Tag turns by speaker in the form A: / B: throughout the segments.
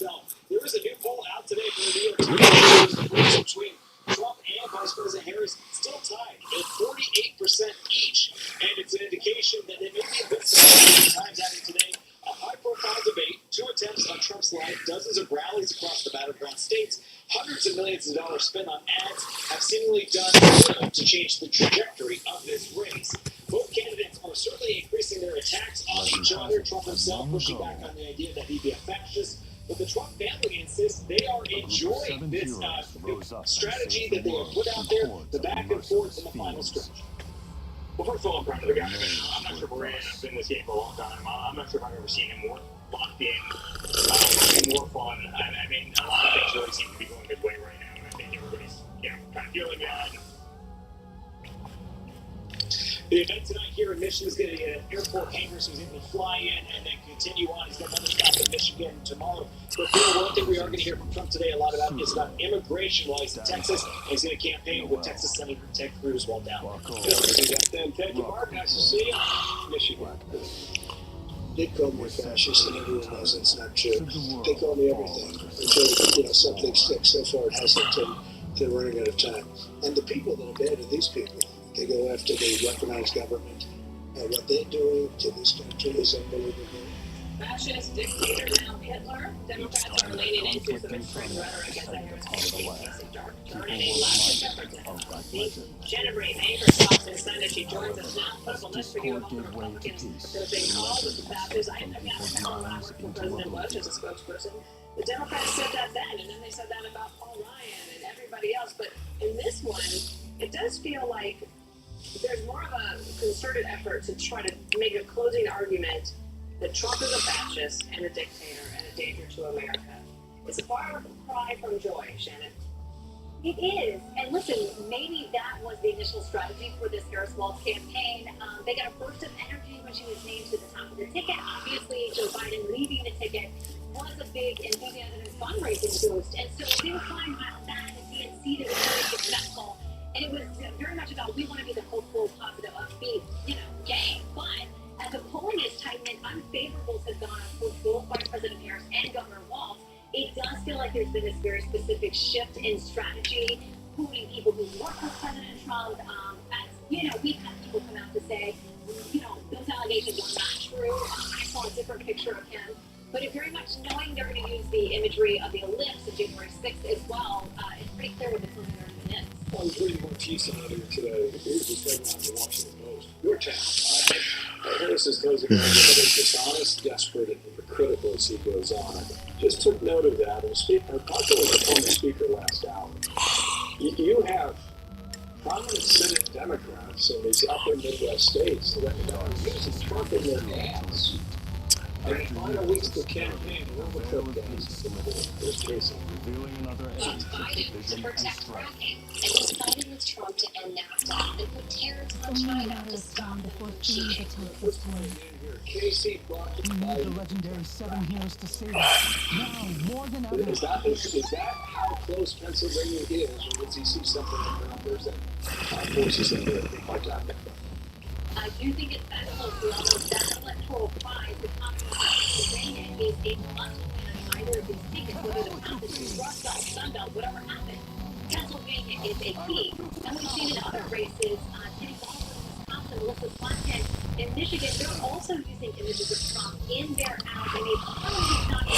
A: itself. There was a new poll out today from the New York Times between Trump and Vice President Harris, still tied at 48% each, and it's an indication that they may be a bit surprised. The Times having today a high-profile debate, 2 attempts on Trump's life, dozens of rallies across the battleground states, hundreds of millions of dollars spent on ads have seemingly done little to change the trajectory of this race. Both candidates are certainly increasing their attacks on each other. Trump himself pushing back on the idea that he'd be a fascist. But the Trump family insists they are enjoying this strategy that they have put out there, the back and forth in the final stretch.
B: Well, first of all, I'm proud of the guy. I'm not sure Moran's been in this game for a long time. I'm not sure if I've ever seen him more locked in, more fun. I mean, a lot of things really seem to be going his way right now, and I think everybody's, kind of feeling that.
A: The event tonight here in Michigan is going to be an airport hangar, so he's able to fly in and then continue on. He's got another stop in Michigan tomorrow. But one thing we are going to hear from Trump today a lot about is about immigration while he's in Texas. And he's going to campaign with Texas Senator Ted Cruz while down there.
B: Thank you, Mark. Nice to see you. Michigan.
C: They call me a fascist, and everyone knows that's not true. They call me everything until something sticks. So far, it hasn't. They're running out of time. And the people that are bad are these people. They go after the weaponized government, and what they're doing to this country is unbelievable.
D: Fascist dictator now Hitler. Democrats are leaning into some extreme rhetoric as I hear turning a last effort to help. Genevieve Anchor talks in Senate. She joins us now. Put a list for you of all the Republicans that have been called as fascists. I asked Paul Ryan from President Bush as a spokesperson. The Democrats said that then, and then they said that about Paul Ryan and everybody else. But in this one, it does feel like there's more of a concerted effort to try to make a closing argument that Trump is a fascist and a dictator and a danger to America. It's a far cry from joy, Shannon.
E: It is. And listen, maybe that was the initial strategy for this Harris Walz campaign. They got a burst of energy when she was named to the top of the ticket. Obviously, Joe Biden leaving the ticket was a big enthusiasm and fundraising boost. And so they were flying around that and being seated and very successful. And it was very much about, we want to be the hopeful, positive, upbeat, gang. But as the polling is tightening, unfavorables have gone up for both Vice President Harris and Governor Walz. It does feel like there's been this very specific shift in strategy, pulling people who work with President Trump. We've had people come out to say, those allegations are not true. I saw a different picture of him. But it very much knowing they're going to use the imagery of the ellipse of January 6th as well, it's pretty clear what the closing argument is.
C: I was reading one piece earlier today. It was just headline in the Washington Post. Your town. Harris's closing argument is dishonest, desperate, and hypocritical as he goes on. I just took note of that. And talking with the former speaker last hour, you have prominent Senate Democrats in these upper Midwest states that are using Trump in their hands. And the final weeks of the campaign, remember Trump guys in the first case.
E: He's fighting to protect fracking, and he's fighting with Trump to end NAFTA and put tariffs on China to stop them from cheating.
C: Casey brought to Biden.
F: The legendary 7 years to save us. Now, more than ever.
C: Is that how close Pennsylvania is, or does he see something in the numbers that forces him to fight that?
E: I do think it's that close level. That electoral prize, the confidence that Pennsylvania is a must win either of these tickets, whether the Constitution, Rust Belt, Sun Belt, whatever happens. Pennsylvania is a key. And we've seen in other races, Kenny Boston, Wisconsin, Melissa Swanton, in Michigan, they're also using images of Trump in their ads in a totally not way.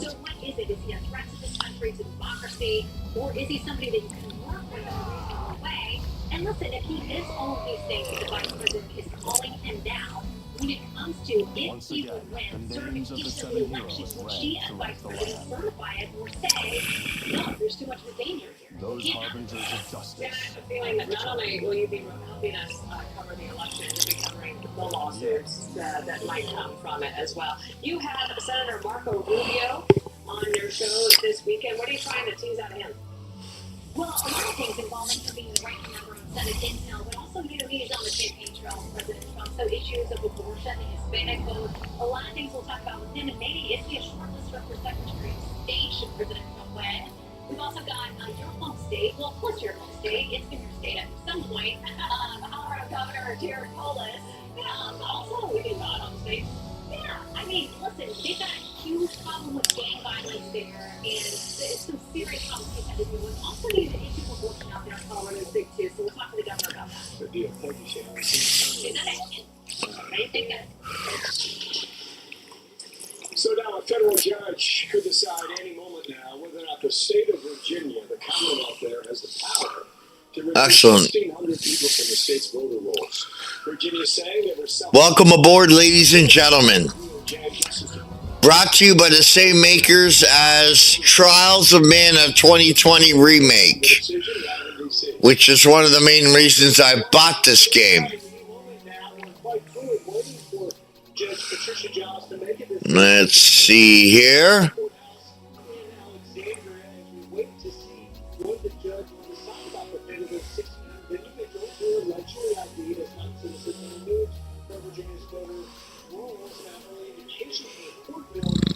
E: So what is it? Is he a threat to this country, to democracy, or is he somebody that you can work with in a reasonable way? And listen, if he is all of these things that the Vice President is calling him now, when it comes to if he will win certification of the election, will she as Vice President certify it or say, no, there's too much of a danger here?
F: Those harbingers of justice.
D: I have a feeling that not only will you be helping us cover the election, you'll be covering the lawsuits that might come from it as well. You have Senator Marco Rubio on your show this weekend. What are you trying to tease out of him?
E: Well, a lot of things involving him being the ranking member of Senate Intel, but also, he's on the campaign trail of President Trump. So issues of abortion, the Hispanic vote, a lot of things we'll talk about with him. And maybe is he a shortlister for Secretary of State should President Trump win? We've also got your home state. Well, of course, your home state. It's been your state at some point. Colorado Governor Jared Polis. Yeah, also, we can go home state. Yeah, I mean, listen, they've got huge problem with gang violence there, and it's some serious problems we've had to deal with. Also, need to issue abortion out there in Colorado is big too, so we'll talk to the governor about that.
C: Good deal. Thank you, Shannon.
E: Is that it? How do you think that?
C: So now a federal judge could decide any moment now whether or not the state of Virginia, the Commonwealth there, has the power to remove
G: Excellent.
C: 1,600 people from the state's voter rolls. Virginia saying they were
G: Welcome aboard, ladies and gentlemen. Brought to you by the same makers as Trials of Mana 2020 Remake, which is one of the main reasons I bought this game. Let's see here.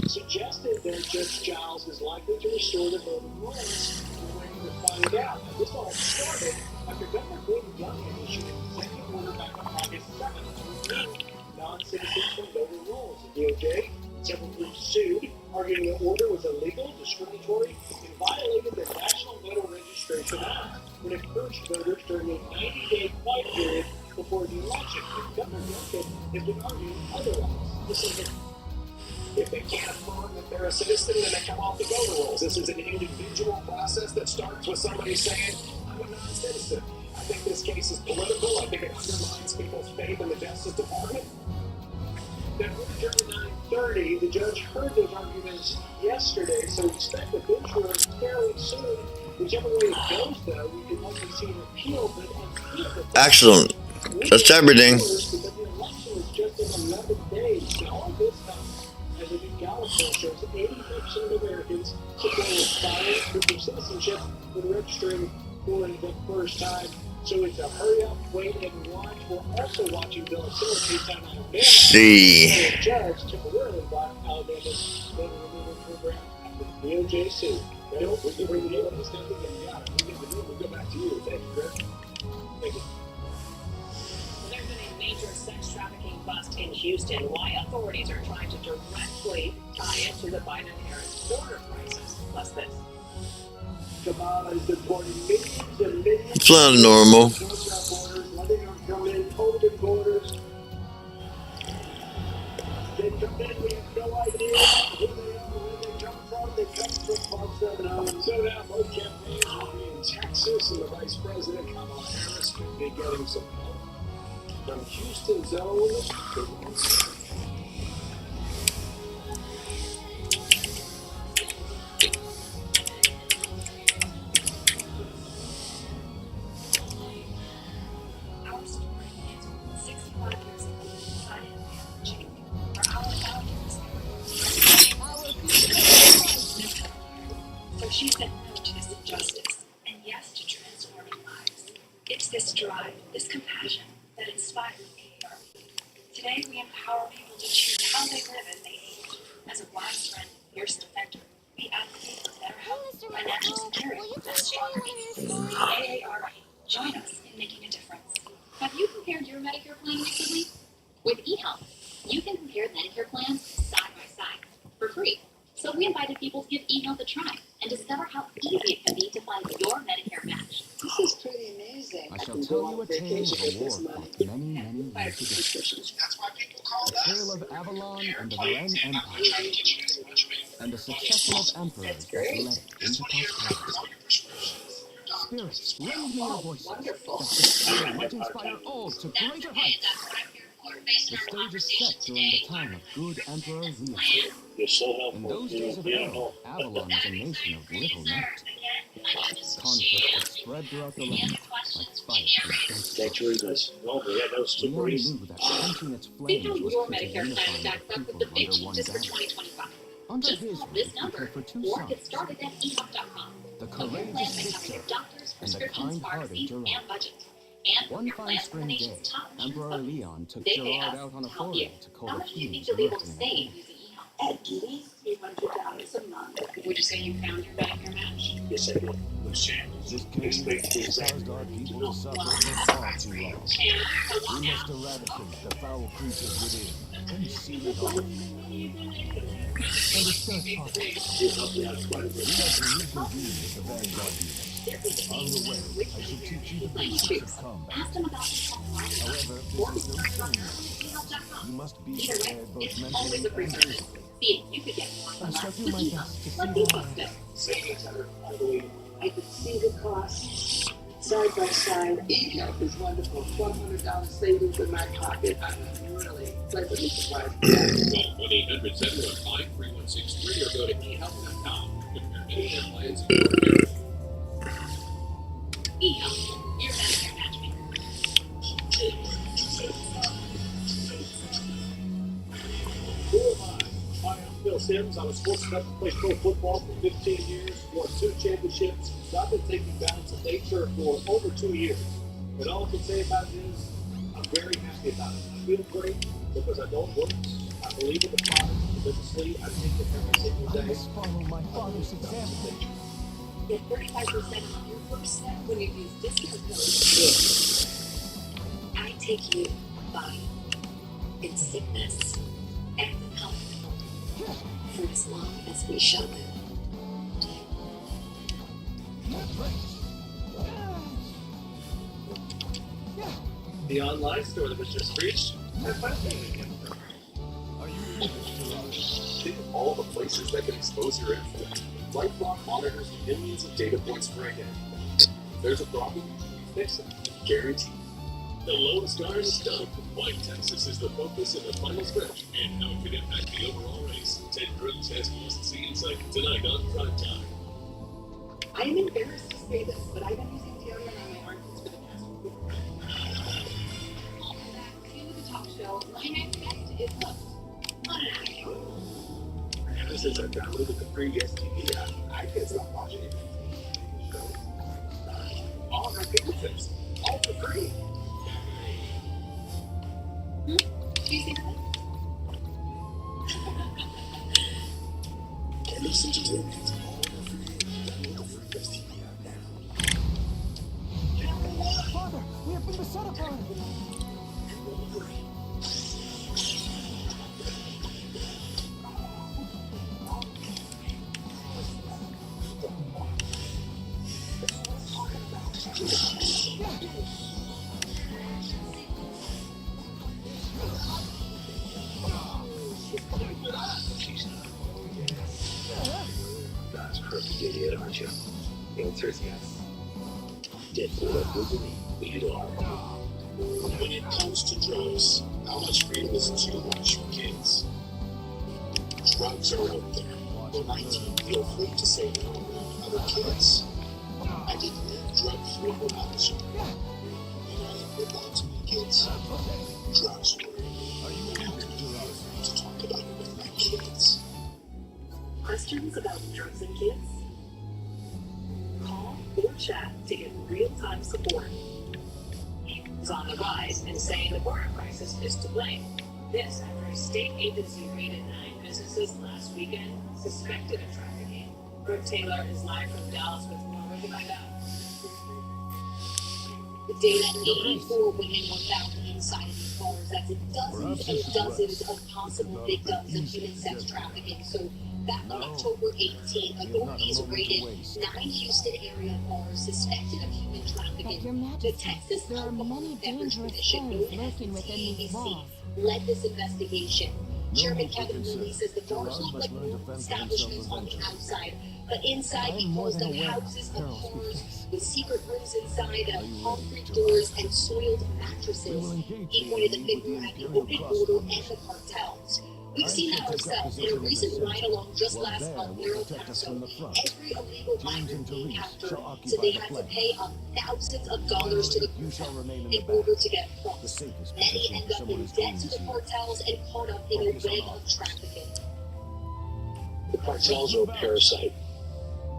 C: Suggested that Judge Giles is likely to restore the voting rolls. We're waiting to find out. Now, this all started after Governor Gordon Youngkin issued an executive order back on August 7th to remove non-citizens from voter rolls. The DOJ, several groups sued, arguing the order was illegal, discriminatory, and violated the National Voter Registration Act when it purged voters during a 90-day quiet period before the election. And Governor Youngkin has been arguing otherwise. Listen here. If they can't affirm that they're a citizen, then they come off the voter rolls. This is an individual process that starts with somebody saying, I'm a non-citizen. I think this case is political. I think it undermines people's faith in the Justice Department. That would adjourn at 9:30. The judge heard those arguments yesterday, so expect a bench ruling fairly soon. Whichever way it goes, though, we could likely see an appeal, but until
G: Excellent. That's everything.
C: because the election is just in 11 days. Now, all this time, as a new Gallup poll shows, 80% of Americans support requiring proof of citizenship when registering for the first time. So it's a hurry up, wait, and watch. We're also watching Bill Siller down in Alabama.
G: See.
C: The judge temporarily blocked Alabama's voter removal program after the DOJ sued. Bill, we can bring you in this time again. Yeah, we get the move. We'll go back to you. Thank you, Chris. Thank you.
D: There's been a major sex trafficking bust in Houston. Why authorities are trying to directly tie it to the Biden-Harris border crisis. Plus this.
C: Kamala is deporting millions and millions.
G: It's not normal.
C: Letting them come in, open borders. They come in, we have no idea who they are, where they come from. They come from parts of it. So now both campaigns will be in Texas, and the Vice President, Kamala Harris, could be getting some help from Houston's own.
E: Our story is 65 years ago, decided to change. For our values, so she said no to this injustice and yes to transforming lives. It's this drive, this compassion that inspires AARP. Today we empower people to choose how they live as they age. As a wise friend, fierce defender, we advocate for better health, financial security, and stronger communities. AARP, join us in making a difference. Have you compared your Medicare plan recently? With eHealth, you can compare Medicare plans side by side for free. So we invited people to give eHealth a try and discover how easy it can be to find your Medicare match.
H: This is pretty amazing.
F: I shall tell you a tale of a war fought many, many years ago. A tale of Avalon and the Ren Empire, and the succession of emperors that led into prosperity. Spirits, raise me your voices,
H: Wonderful.
F: that the spirit might inspire all to greater heights. The stage is set during the time of good Emperor Leopold.
C: You're so helpful.
F: In those days of old, Avalon was a nation of little note. Conflict had spread throughout the land, like fire from
C: Thanks for this. No, we had those two
F: Leon
C: priests.
F: knew that quenching its
E: See
F: flames
E: how
F: was
E: your
F: key to
E: Medicare plan
F: unifying
E: stacks
F: the
E: up with
F: people
E: the
F: under
E: big
F: one
E: changes for
F: banner.
E: 2025.
F: Under
E: Just
F: his
E: call
F: reign,
E: this
F: he
E: number
F: cared for two
E: or get
F: sons,
E: started at eHealth.com.
F: the
E: A plan
F: courageous
E: that covers
F: sister,
E: your doctors,
F: and the
E: prescriptions,
F: kind-hearted
E: pharmacy,
F: Gerard.
E: and budget. And
F: One
E: your
F: fine
E: plans for the
F: spring day,
E: nation's top insurance
F: Emperor
E: companies.
F: Leon took
E: They pay
F: Gerard
E: us
F: out on a
E: to help you.
F: foray to call
E: How
F: the
E: much do you think
F: kings
E: you'll be able to
F: lurking in
E: save
F: the
E: using eHealth?
H: At least $300 a month.
E: Would you say you found your Medicare match?
C: Yes, I did. With Sam.
F: This king has caused our people to suffer for far too long.
E: And for
F: We
E: what now?
F: must eradicate the foul creatures within. and seal it off. And the search party. We have reconvened with the Vanguard unit. On the way, I should teach you the basics of combat. However, this is no training. You must be prepared both mentally and physically. I shall do my best to see the
C: Savings are unbelievable. I could see the costs side by side. E-Health is wonderful. $1,200 savings in my pocket. I'm really pleasantly surprised.
A: Call 1-800-715-3163 or go to eHealth.com. Compare any health plans in your area.
D: eHealth, your Medicare matchmaker.
C: Who am I? Hi, I'm Phil Sims. I'm a sports nut who played pro football for 15 years, won 2 championships. So I've been taking balance of nature for over 2 years. And all I can say about it is, I'm very happy about it. I feel great because I know it works. I believe in the product. Religiously, I take it every single
F: I
C: day.
F: must follow my father's example.
E: Get 35% off your first step when you use discount code. I take you by in sickness and in health for as long as we shall live.
C: The online store that was just reached has my payment info.
A: Think of all the places that can expose your info. LifeLock monitors millions of data points per day. If there's a problem, we fix it. Guaranteed. The lowest guard is done. Why Texas is the focus in the final stretch and how it could impact the overall race. Ted Cruz has USC Insight tonight on Prime Time.
E: I am embarrassed to say this, but I've been using deodorant on my armpits for the past week. Welcome back to the talk show. My next guest is host on an actor.
C: Ever since I downloaded the free STD app, I can't stop watching it. All of my fingertips, all for free.
E: Do you see that?
A: And listen to Daybreak all for free. Download the free STD app now.
F: Father, we have been beset upon.
C: That's perfect, idiot, aren't you? The answer is yes. Did what we believe we are.
A: When it comes to drugs, how much freedom is too much for kids? Drugs are out there. When 19, feel free to say no around other kids. I didn't live drug-free when I was young. When I lived on to my kids, drugs were. How can I feel free to talk about it with my kids?
E: Questions about drugs and kids? Call or chat to get real-time support. Is on the rise and saying the border crisis is to blame. This after a state agency raided 9 businesses last weekend suspected of trafficking. Brooke Taylor is live from Dallas with more to find out. The data, 84 women were found inside of these bars. That's dozens and dozens of possible victims of human sex trafficking. So back on October 18th, authorities raided 9 Houston area bars suspected of human trafficking. The Texas Alcohol and Beverage Commission, known as the TABC, led this investigation. Chairman Kevin Lilly says the bars look like normal establishments on the outside, but inside he calls them houses of horrors with secret rooms inside, concrete doors, and soiled mattresses. He pointed the finger at the open border and the cartels. We've seen that ourselves in a recent ride-along just last month near El Paso. Every illegal migrant being captured, so they had to pay thousands of dollars to the cartel in order to get crossed. Many end up in debt to the cartels and caught up in a web of trafficking.
C: The cartels are a parasite,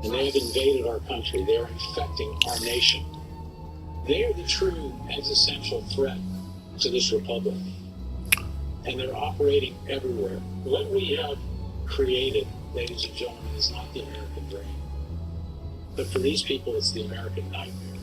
C: and they have invaded our country. They are infecting our nation. They are the true existential threat to this republic, and they're operating everywhere. What we have created, ladies and gentlemen, is not the American dream, but for these people, it's the American nightmare.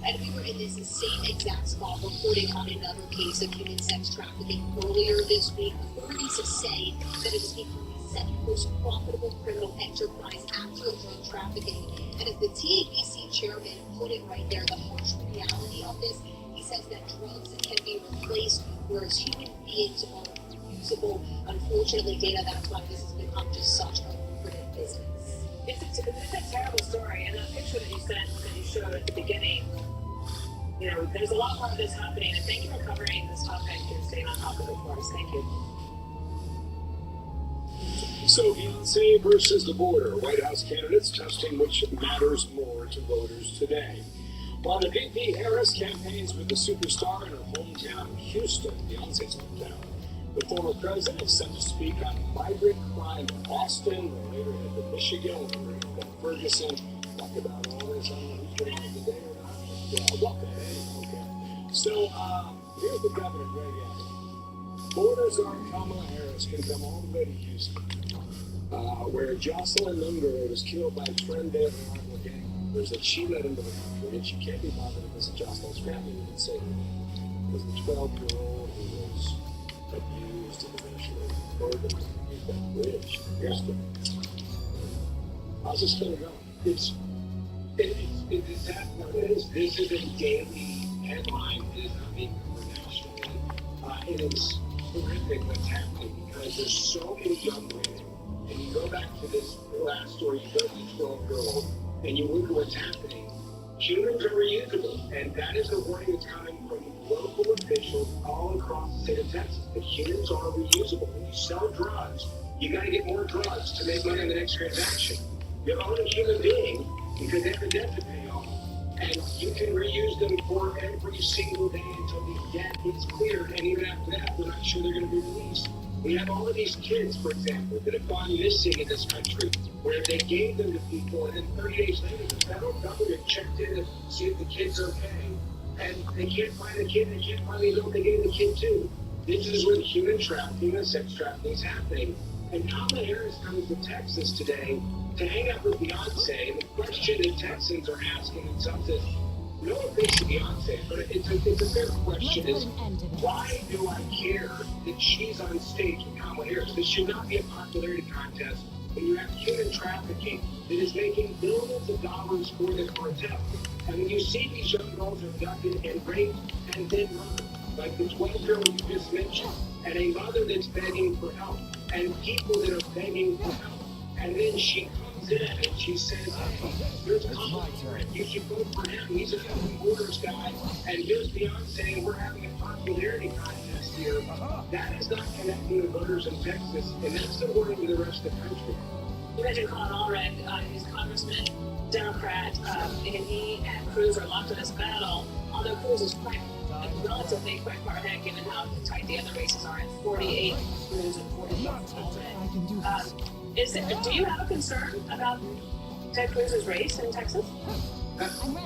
E: And we were in this same exact spot reporting on another case of human sex trafficking earlier this week. Authorities say that it has become the second most profitable criminal enterprise after drug trafficking. And as the TABC chairman put it right there, the harsh reality of this, he says that drugs can be replaced, whereas human beings are usable. Unfortunately, Dana, that's why this has become just such a lucrative business.
D: It's a terrible story, and that picture that you sent, that you showed at the beginning, you know, there's a lot more of this happening, and thank you for covering this topic and staying on top of it for us. Thank you.
C: So, Beyonce versus the border. White House candidates testing which matters more to voters today. While the VP Harris campaigns with the superstar in her hometown, Houston, Beyonce's hometown, the former president is set to speak on migrant crime in Austin, or later head to Michigan, and Ferguson. Talk about all this. I don't know who's getting on today or not. Okay. So, here's the governor, Greg Abbott. Border czar Kamala Harris can come all the way to Houston, where Jocelyn Nungaroad was killed by a friend there in the rival gang. There's that she led into the country, and she can't be bothered to visit Jocelyn's family. We can say it was the 12-year-old who was abused and eventually murdered underneath that bridge. Houston. How's this going to go? It's that what it is. This is a daily headline. It is not being covered nationally. It is horrific what's happening because there's so many young women. And you go back to this last story, you go to the 12-year-old, and you look at what's happening. Humans are reusable, and that is the warning that's coming from local officials all across the state of Texas. The humans are reusable. When you sell drugs, you got to get more drugs to make money on the next transaction. You own a human being because they have a debt to pay off, and you can reuse them for every single day until the debt is cleared, and even after that, we're not sure they're going to be released. We have all of these kids, for example, that have gone missing in this country, where they gave them to people, and then 30 days later, the federal government checked in to see if the kid's okay, and they can't find the kid, they can't find the adult they gave the kid to. This is where the human trafficking and sex trafficking is happening. And Kamala Harris comes to Texas today to hang out with Beyonce, and the question that Texans are asking themselves is, no offense to Beyonce, but it's a fair question, is why do I care that she's on stage with Kamala Harris? This should not be a popularity contest when you have human trafficking that is making billions of dollars for the cartel. And when you see these young girls abducted and raped and then murdered, like the 12-year-old you just mentioned, and a mother that's begging for help, and people that are begging for help, and then she comes in and she says, hey, here's Kamala, you should vote for him, he's a fucking borders guy, and here's Beyonce, and we're having a popularity contest here. That is not connecting the voters in Texas, and that's the warning to the rest of the country.
D: You mentioned Colin Allred, he's congressman, Democrat, and he and Cruz are locked in this battle, although Cruz is relatively quite far ahead given how tight the other races are at 48 Cruz and 44 Allred. Do you have a concern about Ted Cruz's race in Texas?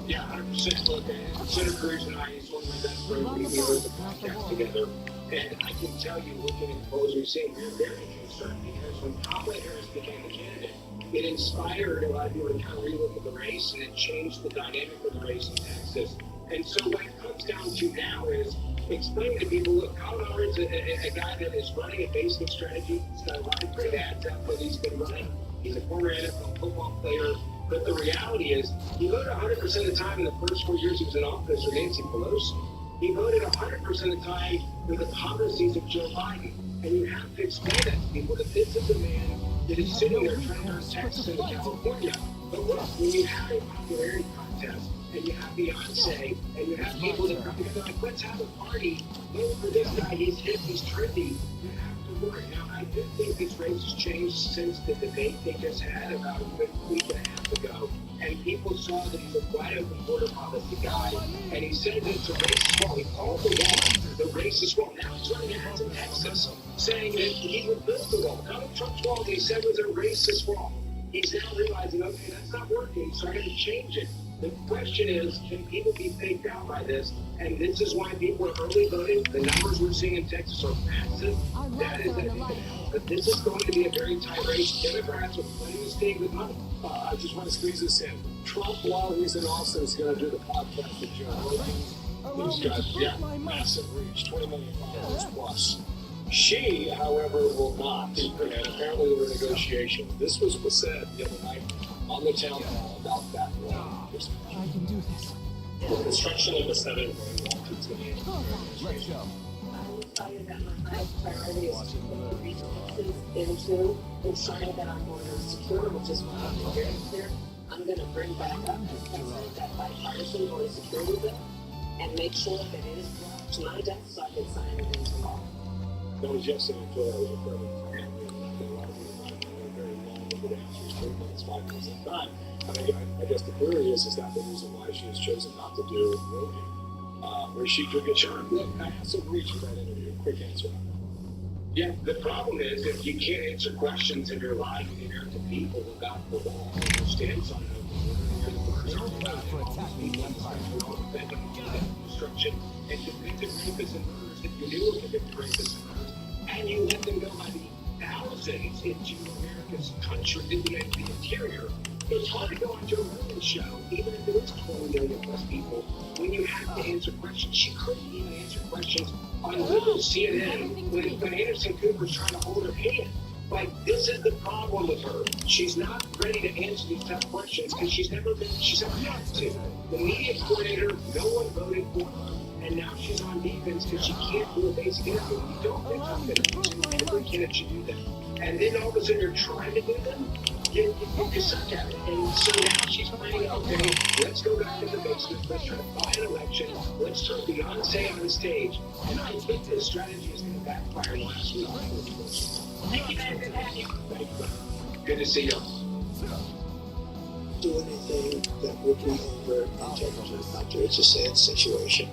C: Yeah, 100%. Look, Senator Cruz and I, he's one of my best friends. We do the podcast together. And I can tell you, looking at the polls we've seen, we're very concerned because when Kamala Harris became the candidate, it inspired a lot of people to kind of relook at the race, and it changed the dynamic of the race in Texas. And so what it comes down to now is explaining to people, look, Colin Allred's a guy that is running a basic strategy. He's got a lot of great ads out that he's been running. He's a former NFL football player. But the reality is, he voted 100% of the time in the first 4 years he was in office with Nancy Pelosi. He voted 100% of the time with the policies of Joe Biden. And you have to explain that to people that this is a man that is sitting there trying to turn Texas into California. But look, when you have a popularity contest, and you have Beyonce, and you have people that come together like, let's have a party, vote for this guy, he's hip, he's trendy. You have to work. Now, I do think this race has changed since the debate they just had about a week and a half ago, and people saw that he's a wide open border policy guy, and he said that it's a racist wall. He called the wall the racist wall. Now he's running ads in Texas saying that he would build the wall. Donald Trump's wall, he said, was a racist wall. He's now realizing, okay, that's not working, so I got to change it. The question is, can people be faked out by this? And this is why people are early voting. The numbers we're seeing in Texas are massive. That is it. But this is going to be a very tight race.
B: race Democrats with plenty of state with money.
C: I just want to squeeze this in. Trump, while he's in Austin, is going to do the podcast with Joe Rogan. He's got massive reach, 20 million followers plus. She, however, will not. And apparently there were negotiations. This was said the other night on the town hall about that law.
F: I can do this.
B: The construction of the Senate
F: Let's go.
H: I will tell you that my highest priority is to put the resources into ensuring that our border is secure, which is why I'm very clear. I'm going to bring back up as president that bipartisan border security bill and make sure that it is brought to my desk so I can sign it into law.
C: That was yesterday in Philadelphia. A lot of people find very long-winded answers, 3 minutes, 5 minutes at a time. I guess the query is that the reason why she has chosen not to do Rogan, where she could get shot? I have some reach for that interview. Quick answer.
B: Yeah, the problem is if you can't answer questions and you're lying here to people about the law, stance on
F: For attacking the empire.
B: destruction and convicted rapists and murderers that you knew were convicted rapists and murderers, and you let them go by the thousands into America's country, into the interior. It's hard to go on Joe Rogan's show, even if there is 20 million plus people, when you have to answer questions. She couldn't even answer questions on liberal CNN when Anderson Cooper's trying to hold her hand. Like, this is the problem with her. She's not ready to answer these tough questions because she's never had to. The media coordinator, no one voted for her, and now she's on defense because she can't do a basic interview. You don't pick up it. Every candidate should do that. And then all of a sudden you're trying to do them, you suck at it. And so now she's planning, okay, let's go back to the basement, let's try to buy an election, let's throw Beyonce on the stage. And I think this strategy is going to backfire last week.
D: Thank you, man. Good to have you.
B: Good to see you.
C: Do anything that would be over in terms of the country. It's a sad situation.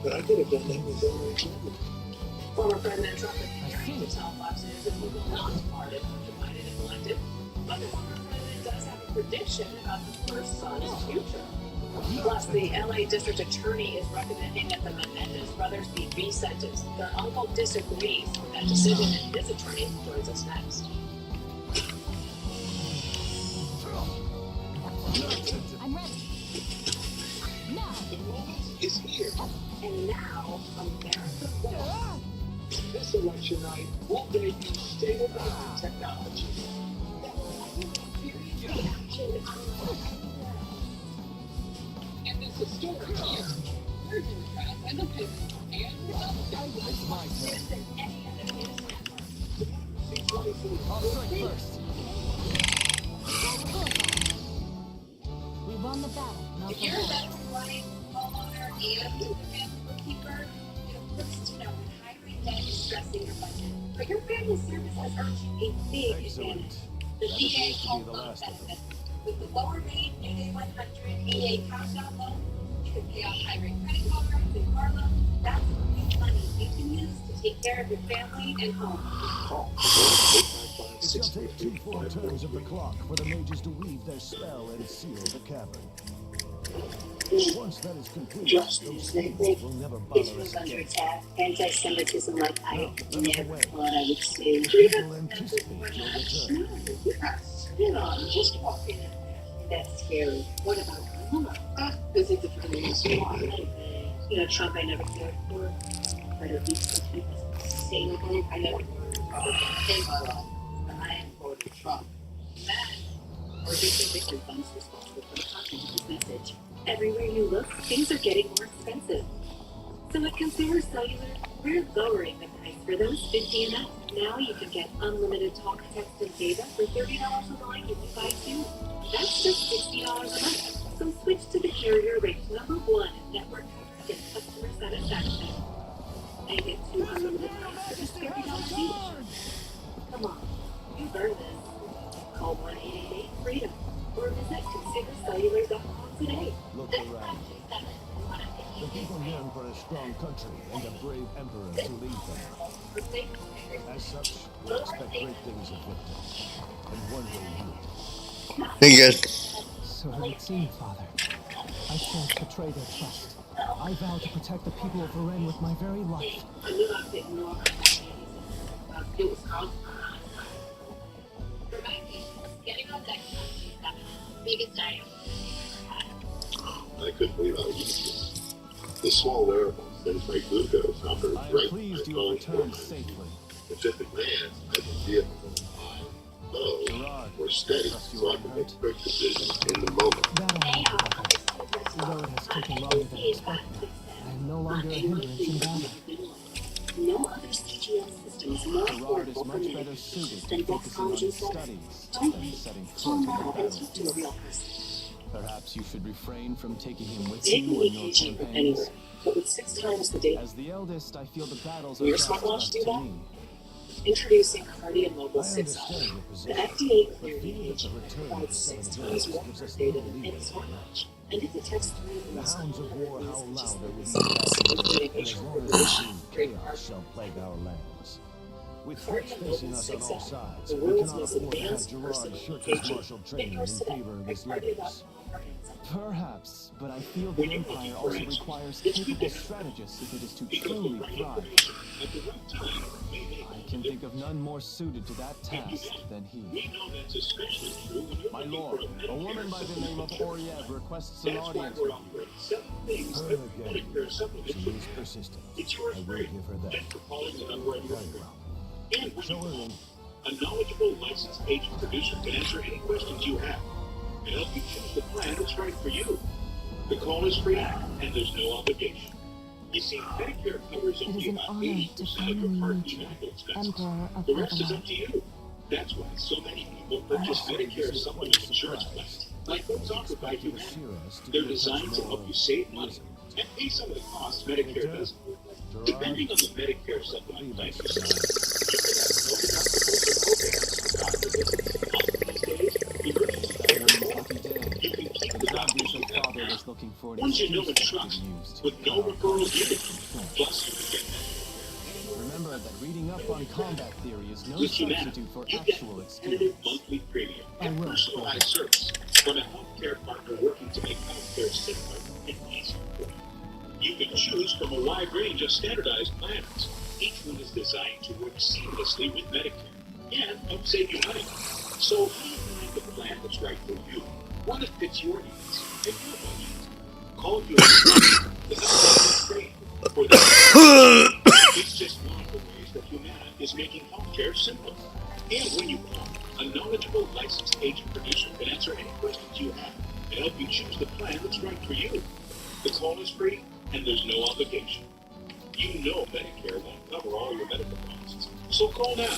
C: But I could have done that with Hillary Clinton.
D: Former President Trump is preparing to tell Fox News that he will not pardon Hunter Biden if elected. But the former president does have a prediction about the first son's future. Plus, the LA District Attorney is recommending that the Menendez brothers be resentenced. Their uncle disagrees with that decision, and his attorney joins us next.
I: I'm ready. Now.
C: The moment is here.
D: And now, America won.
C: This election night will debut state-of-the-art technology.
H: And this historic year, we're doing fast and the pivot and
F: It's my turn. I'll strike first.
I: We won the battle, not
E: If
I: the
E: you're a
I: war.
E: veteran wife, homeowner, and a family bookkeeper, first to know when hiring debt is stressing your budget. But your family service has earned you a big advantage. The VA Home Loan Benefit. With the lower rate VA 100 VA countdown loan, you can pay off high-rate credit cards and car loans. That's real money you can use to take care of your family and home.
C: Call.
F: It shall take 2 full turns of the clock for the mages to weave their spell and seal the cavern. Once that is complete, those things will never bother
E: Israel's
F: us
E: under
F: again.
E: attack. Anti-Semitism like I never
F: away.
E: thought I would see.
F: People anticipate your return.
E: You know, I'm just walking in there. That's scary. What about Kamala? This is the president's war. You know, Trump I never cared for. But at least he was sustainable. I never voted Republican in my life. But I am voting Trump. Mad. Or do you think they can funds responsible for the content of his message? Everywhere you look, things are getting more expensive. So at Consumer Cellular, we're lowering the price for those 50 and up. Now you can get unlimited talk, text, and data for $30 a line if you buy 2. That's just $60 a month. So switch to the carrier ranked #1 in network coverage and customer satisfaction. And get 2 unlimited price for just $50 each. Come on, you've earned this. Call 1-888-FREEDOM or visit consumercellular.com today.
F: Look around. The people yearn for a strong country and a brave emperor to lead them. As such, we expect great things of Victor. And one will lead.
G: Hey guys.
F: So did it seem, Father. I shan't betray their trust. I vow to protect the people of Varen with my very life.
E: I knew I didn't know it was called.
D: Biggest item.
C: I couldn't believe how easy it is. The small wearable sends my glucose number
F: I'm
C: right to
F: pleased
C: my
F: you
C: phone.
F: returned safely.
C: With just a glance, I can see if it's high, low,
F: Gerard,
C: or steady,
F: trust you
C: so I
F: won't
C: can
F: hurt.
C: make quick decisions in the moment.
F: That I will protect. Although it has taken longer than expected, I am no longer a hindrance in battle.
E: No other CGL system is more
F: Gerard is
E: affordable for
F: much
E: me
F: better suited to
E: than
F: focusing on
E: Voxology
F: his
E: Solar.
F: studies
E: Don't
F: than
E: wait.
F: setting foot
E: Fall
F: in
E: in
F: the
E: love and talk to a
F: battlefield.
E: real person.
F: Perhaps you should refrain from taking him with
H: Take
F: you
H: an
F: in your
H: EKG from
F: campaigns.
H: anywhere, but with 6 times the data.
F: As the eldest, I feel the battles
H: Will
F: are
H: your
F: best
H: smartwatch
F: left
H: do
F: to
H: that?
F: me.
H: Introducing Cardian Mobile
F: I
H: 6
F: understand your
H: The
F: position,
H: FDA
F: but
H: cleared
F: feel that
H: EKG
F: the return
H: provides
F: of
H: 6
F: seven
H: times
F: days
H: more
F: gives us
H: data
F: no
H: than any
F: leeway.
H: smartwatch, and it detects 3 of the
F: The
H: most
F: hounds of
H: common
F: war
H: arrhythmias
F: howl
H: in just
F: louder with
H: 30
F: each
H: seconds,
F: passing day,
H: including
F: and as
H: atrial
F: long as
H: fibrillation,
F: we
H: great
F: chaos
H: heart.
F: shall plague our lands. With threats
H: Cardian
F: facing
H: Mobile
F: us on
H: 6
F: all sides,
H: the
F: we
H: world's
F: cannot
H: most
F: afford to have
H: advanced
F: Gerard
H: personal
F: shirk his
H: EKG.
F: martial
H: Get
F: training in
H: yours today
F: favor of
H: at
F: his letters.
H: cardio.com.
F: Perhaps, but I feel
C: When
F: the
C: you're looking
F: Empire
C: for
F: also
C: answers,
F: requires
C: it's good
F: capable
C: to have
F: strategists if it is to
C: because the
F: truly
C: right
F: thrive.
C: information at the right time may make
F: I
C: all the
F: can think of
C: difference.
F: none more suited to that task than he.
C: We know that's especially true when you're
F: My
C: looking
F: lord,
C: for a
F: a woman
C: Medicare
F: by the name of
C: supplement.
F: Oriev requests an
C: That's why
F: audience
C: we're
F: with you.
C: offering 7 things
F: Her
C: that
F: again.
C: Medicare supplement
F: She
C: should
F: is
C: have.
F: persistent.
C: It's yours
F: I will
C: free.
F: give her that.
C: Thanks for calling the number on your
F: Very
C: screen.
F: well.
C: And when
F: Show
C: you
F: her
C: call,
F: in.
C: a knowledgeable licensed agent producer can answer any questions you have and help you choose the plan that's right for you. The call is free and there's no obligation. You see, Medicare covers
I: It is
C: only
I: an
C: about
I: honor
C: 80%
I: to
C: of
I: finally
C: your Part
I: meet
C: D
I: you,
C: medical expenses.
I: Emperor of
C: The rest is
I: Avalon.
C: up to you. That's why so many people purchase
F: Honestly,
C: Medicare
F: this is
C: supplement
F: quite a
C: insurance
F: surprise.
C: plans, like those
F: I
C: offered by
F: expected
C: Humana.
F: Ashiras to
C: They're
F: be a touch
C: designed to
F: more
C: help you save money
F: reserved.
C: and pay some of the costs Medicare
F: Victor,
C: doesn't.
F: Gerard,
C: Depending on the Medicare supplement
F: leave
C: plan
F: us
C: you
F: for
C: select,
F: now.
C: you can have no deductibles or copayments for doctor visits, hospital stays, emergency
F: That
C: care,
F: woman's
C: or
F: lucky day.
C: you can keep the
F: It's
C: doctors
F: obvious
C: you
F: that
C: have
F: father
C: now.
F: was looking for an
C: Ones you know
F: excuse
C: and
F: that he
C: trust,
F: could use to
C: with no
F: cut our
C: referrals
F: conversation
C: needed.
F: short.
C: Plus, you can get
F: Remember that reading up on combat theory is no
C: with Humana,
F: substitute for
C: you get
F: actual
C: competitive
F: experience.
C: monthly premium
F: I
C: and
F: will.
C: personalized service from a healthcare partner working to make healthcare simpler and easier for you. You can choose from a wide range of standardized plans. Each one is designed to work seamlessly with Medicare and help save you money. So how do you find the plan that's right for you? One that fits your needs and your budget. Call Humana. The helpline is free. For that, it's just one of the ways that Humana is making healthcare simpler. And when you call, a knowledgeable licensed agent producer can answer any questions you have and help you choose the plan that's right for you. The call is free and there's no obligation. You know Medicare won't cover all your medical costs. So call now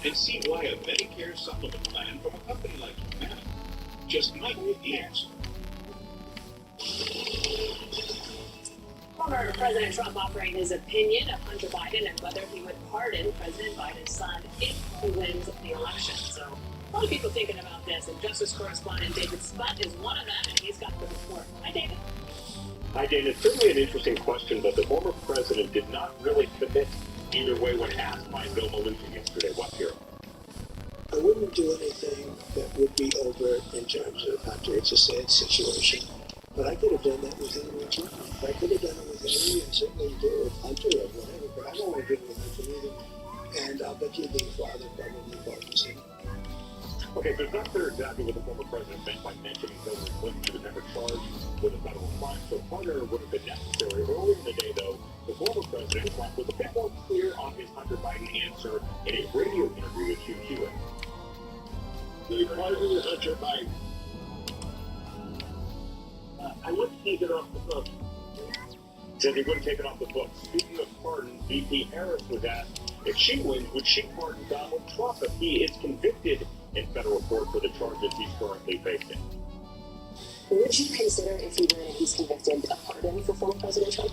C: and see why a Medicare supplement plan from a company like Humana just might be the answer.
E: Former President Trump offering his opinion of Hunter Biden and whether he would pardon President Biden's son if he wins the election. So a lot of people thinking about this, and Justice correspondent David Sputt is one of them, and he's got the report. Hi, David.
B: Hi, Dan. It's certainly an interesting question, but the former president did not really commit either way when asked by Bill Malucci yesterday. What's here?
J: I wouldn't do anything that would be overt in terms of Hunter. It's a sad situation. But I could have done that with Hillary Clinton. I could have done it with Hillary and certainly do it with Hunter or whatever. But I don't want to do it with Hunter either. And I'll bet you the father probably pardons him.
B: Okay, so it's not clear exactly what the former president meant by mentioning Hillary Clinton. She was never charged with a federal crime, so Hunter would have been necessary. Earlier in the day, though, the former president was a bit more clear on his Hunter Biden answer in a radio interview with QQA.
C: The pardon of Hunter Biden.
B: I wouldn't take it off the books. Said he wouldn't take it off the books. Speaking of pardons, VP Harris was asked if she wins, would she pardon Donald Trump if he is convicted in federal court for the charges he's currently facing?
H: Would you consider, if he were and he's convicted, a pardon for former President Trump?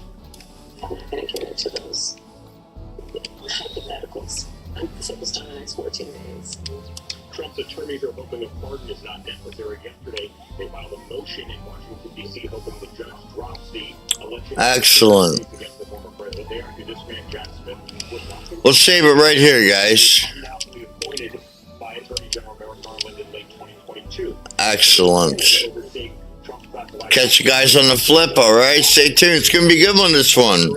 H: I'm not going to get into those hypotheticals. I'm focused on the next 14 days.
B: Trump's attorneys are hoping a pardon is not necessary. Yesterday, they filed a motion in Washington, D.C., hoping the judge drops the election
G: Excellent.
B: against the former president. They argue this man, Jack Smith, was not
G: We'll save it right here, guys.
B: now to be appointed by Attorney General Merrick Garland in late 2022.
G: Excellent.
B: Overseeing Trump's classified
G: Catch you guys on the flip, alright? Stay tuned. It's going to be a good one, this one.